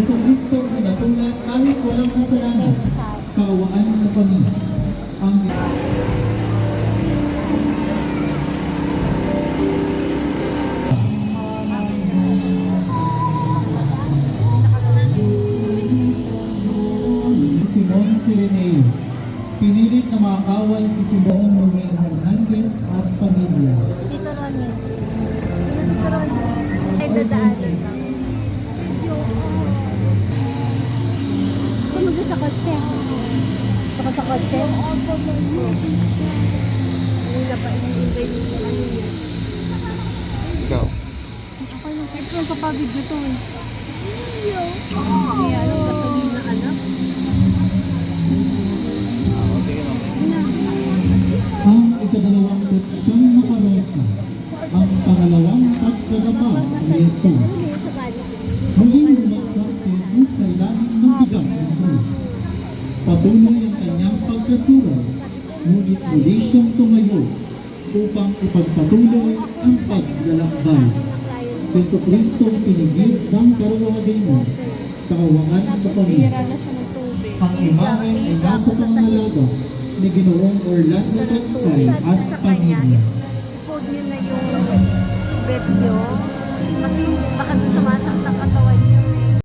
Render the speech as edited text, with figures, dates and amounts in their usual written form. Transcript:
Jesucristo na natulad kahit walang kasalanan, kaawaan mo kami. Ang Simon Sireneo, pinilit na makakaway si Simon Noel Hernandez at pamilya. Dito ron yun. Dito ron yun. Ay, dadaanan. Sunog sa kotse. Saka sa kotse? Kanina pa in-invite niya. Ano yun? Ikaw. Ako yung kahit kung kapag-video to eh. Kaya alam kasabihin na anak. Ang ikadalawang petsyong na karosa, ang pangalawang pagkadapa ni Jesus. Muling bumagsak si Jesus sa ilalim ng bigat ng krus. Patuloy ang kanyang pagkasura, ngunit muli siyang tumayo upang ipagpatuloy ang paglalakbay. Jesucristo pinigid ng karuwagay mo, kaawaan mo kami. Ang imahen ay nasa pangangalaga ni Ginoong Orlando Tagsay at pamilya. I-code nyo na yung bet nyo. Kasi baka doon sumasakta ka.